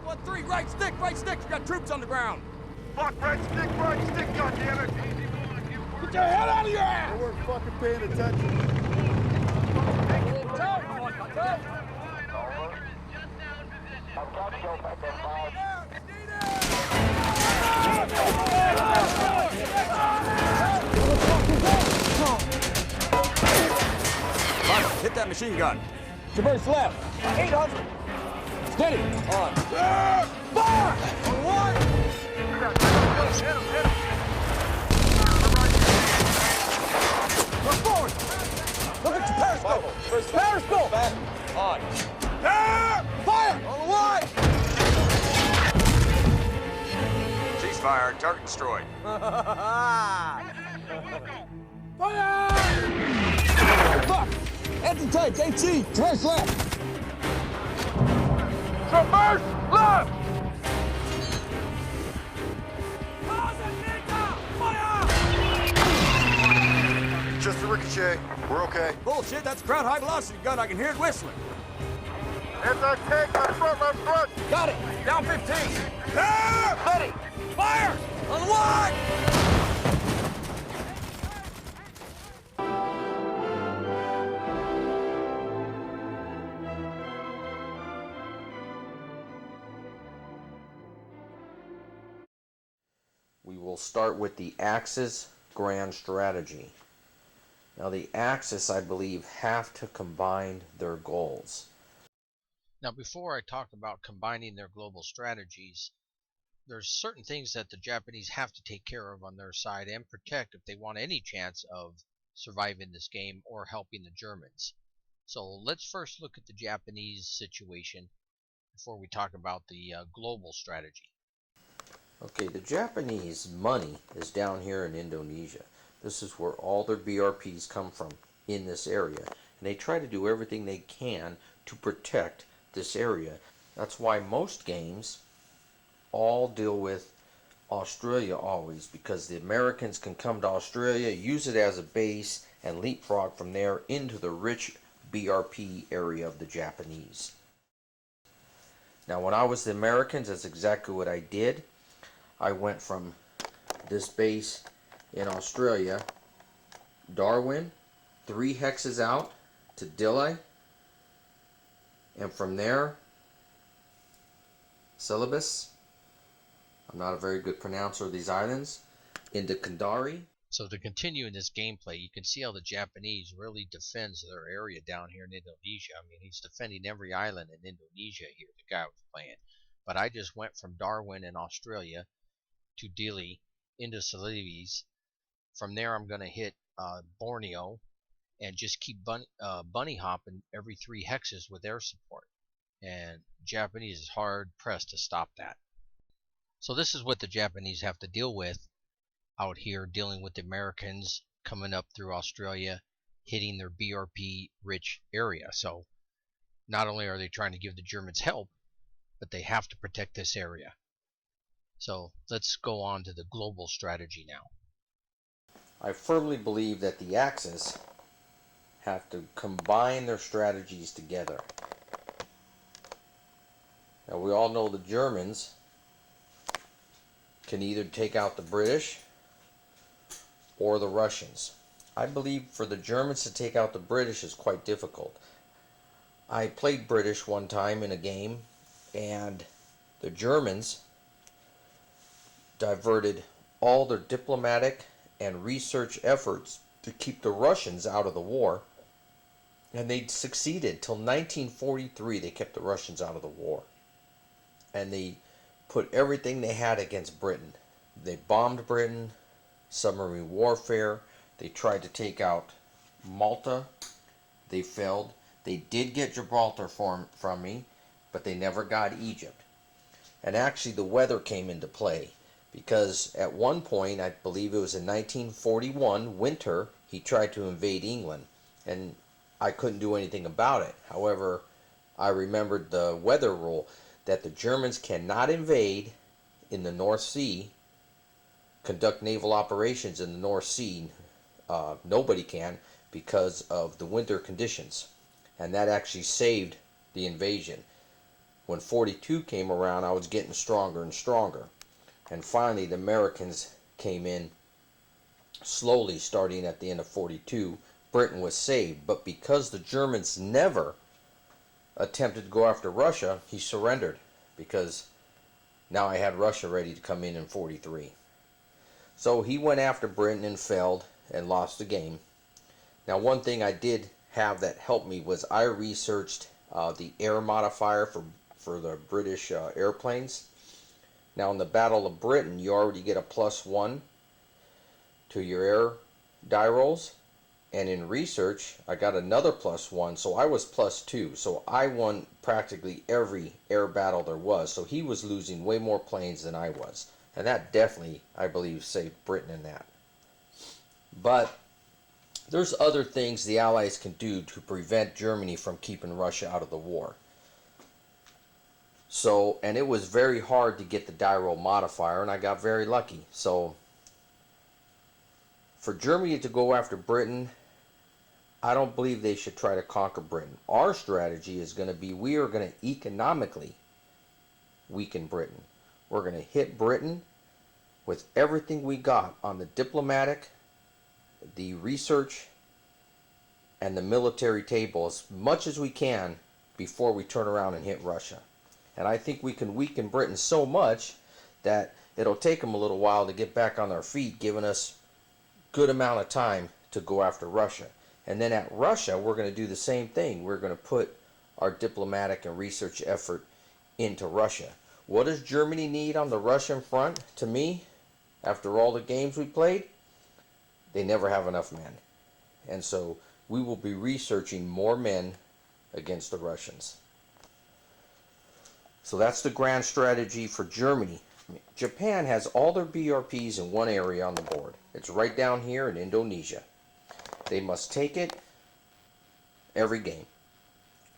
113, right stick, you got troops on the ground. Fuck, right stick, goddammit! Get your head out of your ass! We weren't fucking paying attention. Hit that machine gun. Traverse left. 800. Steady. On. Fire! On one. Hit him. Look forward. Look at your periscope. Periscope. Back. On. Fire! On one. Ceasefire. Target destroyed. Fire! Fuck! Engine tight, HE, traverse left! Traverse left! Just a ricochet. We're okay. Bullshit, that's a crowd high velocity gun. I can hear it whistling. Anti-tank, left front. Got it. Down 15. Ready. Fire! On one! We will start with the Axis grand strategy. Now the Axis, I believe, have to combine their goals. Now, before I talk about combining their global strategies, there's certain things that the Japanese have to take care of on their side and protect if they want any chance of surviving this game or helping the Germans. So let's first look at the Japanese situation before we talk about the global strategy. Okay, the Japanese money is down here in Indonesia. This is where all their BRPs come from, in this area. And they try to do everything they can to protect this area. That's why most games all deal with Australia always, because the Americans can come to Australia, use it as a base, and leapfrog from there into the rich BRP area of the Japanese. Now, when I was the Americans, that's exactly what I did. I went from this base in Australia, Darwin, 3 hexes out to Dille, and from there, Celebes, I'm not a very good pronouncer of these islands, into Kandari. So to continue in this gameplay, you can see how the Japanese really defends their area down here in Indonesia. I mean, he's defending every island in Indonesia here, the guy was playing. But I just went from Darwin in Australia to Dili into Celebes. From there, I'm going to hit Borneo and just keep bunny hopping every 3 hexes with air support. And Japanese is hard pressed to stop that. So this is what the Japanese have to deal with out here, dealing with the Americans coming up through Australia, hitting their BRP rich area. So not only are they trying to give the Germans help, but they have to protect this area. So let's go on to the global strategy now. I firmly believe that the Axis have to combine their strategies together. Now, we all know the Germans can either take out the British or the Russians. I believe for the Germans to take out the British is quite difficult. I played British one time in a game, and the Germans diverted all their diplomatic and research efforts to keep the Russians out of the war, and they succeeded. Till 1943 they kept the Russians out of the war, and they put everything they had against Britain. They bombed Britain, submarine warfare, they tried to take out Malta, they failed. They did get Gibraltar from me, but they never got Egypt. And actually the weather came into play, because at one point, I believe it was in 1941, winter, he tried to invade England, and I couldn't do anything about it. However, I remembered the weather rule, that the Germans cannot invade in the North Sea, conduct naval operations in the North Sea. Nobody can, because of the winter conditions. And that actually saved the invasion. When 42 came around, I was getting stronger and stronger. And finally, the Americans came in slowly, starting at the end of 42. Britain was saved, but because the Germans never attempted to go after Russia, he surrendered, because now I had Russia ready to come in 43. So he went after Britain and failed and lost the game. Now, one thing I did have that helped me was I researched the air modifier for the British airplanes. Now, in the Battle of Britain, you already get a +1 to your air die rolls. And in research, I got another +1, so I was +2. So I won practically every air battle there was. So he was losing way more planes than I was. And that definitely, I believe, saved Britain in that. But there's other things the Allies can do to prevent Germany from keeping Russia out of the war. So, and it was very hard to get the die roll modifier, and I got very lucky. So, for Germany to go after Britain, I don't believe they should try to conquer Britain. Our strategy is going to be, we are going to economically weaken Britain. We're going to hit Britain with everything we got on the diplomatic, the research, and the military table as much as we can before we turn around and hit Russia. And I think we can weaken Britain so much that it'll take them a little while to get back on their feet, giving us good amount of time to go after Russia. And then at Russia, we're going to do the same thing. We're going to put our diplomatic and research effort into Russia. What does Germany need on the Russian front? To me, after all the games we played, they never have enough men. And so we will be researching more men against the Russians. So that's the grand strategy for Germany. Japan has all their BRPs in one area on the board. It's right down here in Indonesia. They must take it every game.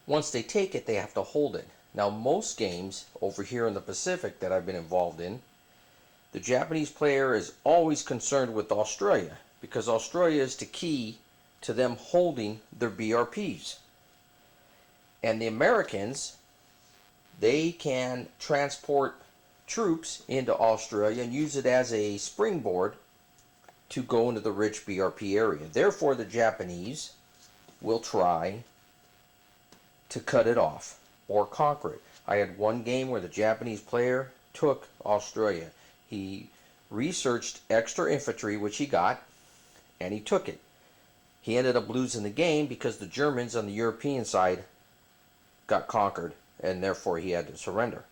Once they take it, they have to hold it. Now, most games over here in the Pacific that I've been involved in, the Japanese player is always concerned with Australia, because Australia is the key to them holding their BRPs. And the Americans, they can transport troops into Australia and use it as a springboard to go into the rich BRP area. Therefore, the Japanese will try to cut it off or conquer it. I had one game where the Japanese player took Australia. He researched extra infantry, which he got, and he took it. He ended up losing the game because the Germans on the European side got conquered, and therefore he had to surrender.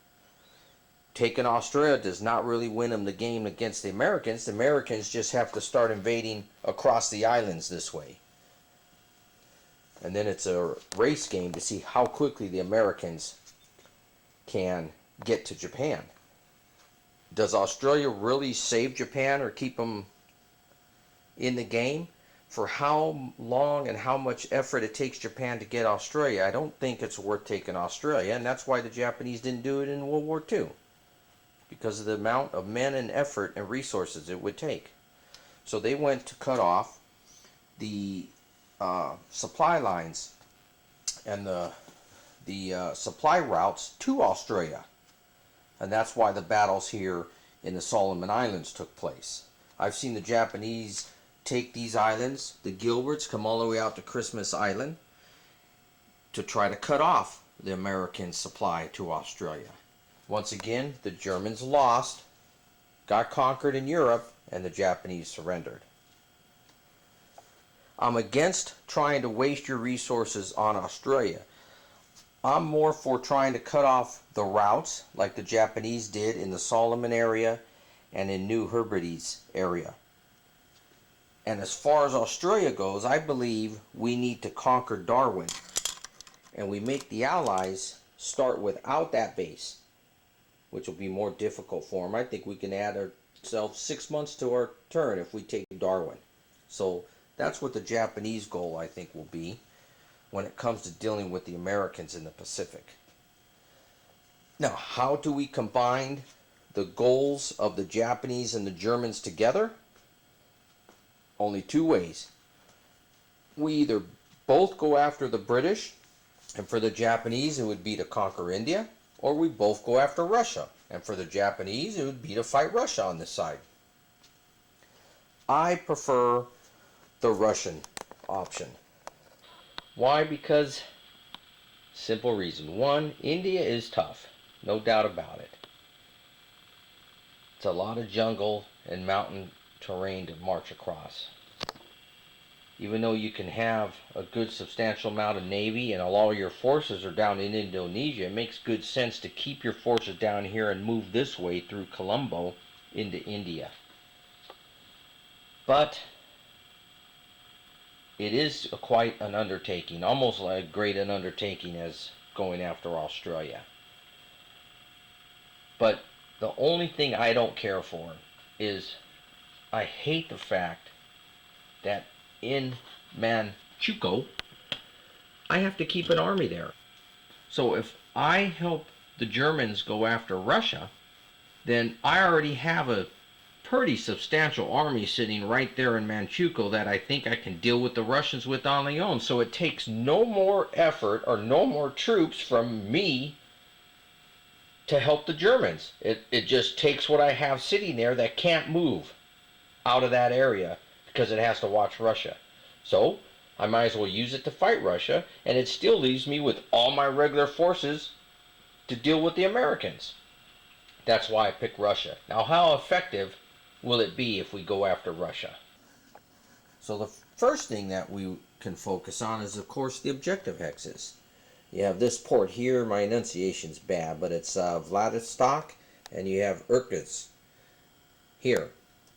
Taking Australia does not really win him the game against the Americans. The Americans just have to start invading across the islands this way. And then it's a race game to see how quickly the Americans can get to Japan. Does Australia really save Japan or keep them in the game? For how long and how much effort it takes Japan to get Australia, I don't think it's worth taking Australia, and that's why the Japanese didn't do it in World War II, because of the amount of men and effort and resources it would take. So they went to cut off the supply lines and the supply routes to Australia, and that's why the battles here in the Solomon Islands took place. I've seen the Japanese take these islands, the Gilberts, come all the way out to Christmas Island to try to cut off the American supply to Australia. Once again, the Germans lost, got conquered in Europe, and the Japanese surrendered. I'm against trying to waste your resources on Australia. I'm more for trying to cut off the routes like the Japanese did in the Solomon area and in New Hebrides area. And as far as Australia goes, I believe we need to conquer Darwin. And we make the Allies start without that base, which will be more difficult for them. I think we can add ourselves 6 months to our turn if we take Darwin. So that's what the Japanese goal, I think, will be when it comes to dealing with the Americans in the Pacific. Now, how do we combine the goals of the Japanese and the Germans together? Only two ways. We either both go after the British, and for the Japanese it would be to conquer India, or we both go after Russia. And for the Japanese, it would be to fight Russia on this side. I prefer the Russian option. Why? Because, simple reason. One, India is tough, no doubt about it. It's a lot of jungle and mountain terrain to march across. Even though you can have a good substantial amount of navy and all your forces are down in Indonesia, it makes good sense to keep your forces down here and move this way through Colombo into India. But it is quite an undertaking, almost like as great an undertaking as going after Australia. But the only thing I don't care for is I hate the fact that in Manchukuo, I have to keep an army there. So if I help the Germans go after Russia, then I already have a pretty substantial army sitting right there in Manchukuo that I think I can deal with the Russians with on their own. So it takes no more effort or no more troops from me to help the Germans. It just takes what I have sitting there that can't move out of that area because it has to watch Russia. So I might as well use it to fight Russia, and it still leaves me with all my regular forces to deal with the Americans. That's why I picked Russia. Now, how effective will it be if we go after Russia? So the first thing that we can focus on is, of course, the objective hexes. You have this port here. My enunciation's bad, but it's Vladivostok, and you have Irkutsk here.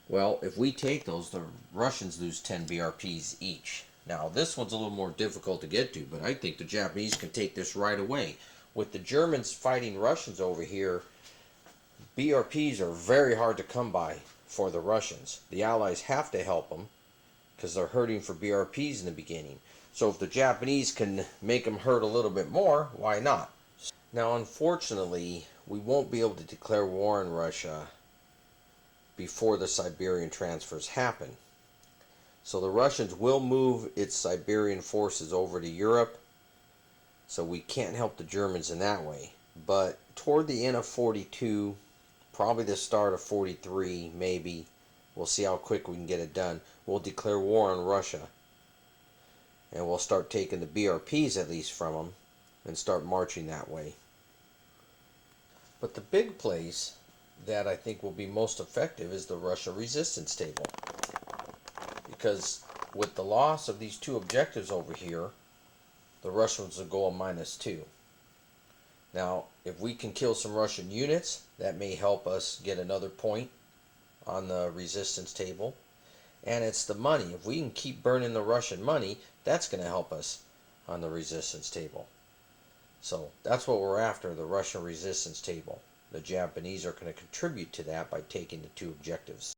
Well, if we take those, the Russians lose 10 BRPs each. Now, this one's a little more difficult to get to, but I think the Japanese can take this right away. With the Germans fighting Russians over here, BRPs are very hard to come by for the Russians. The Allies have to help them because they're hurting for BRPs in the beginning. So if the Japanese can make them hurt a little bit more, why not? Now, unfortunately, we won't be able to declare war on Russia before the Siberian transfers happen. So the Russians will move its Siberian forces over to Europe, so we can't help the Germans in that way. But toward the end of 42, probably the start of 43, maybe, we'll see how quick we can get it done. We'll declare war on Russia, and we'll start taking the BRPs at least from them and start marching that way. But the big place that I think will be most effective is the Russia resistance table. Because with the loss of these two objectives over here, the Russians will go a -2. Now, if we can kill some Russian units, that may help us get another point on the resistance table. And it's the money. If we can keep burning the Russian money, that's going to help us on the resistance table. So that's what we're after, the Russian resistance table. The Japanese are going to contribute to that by taking the two objectives.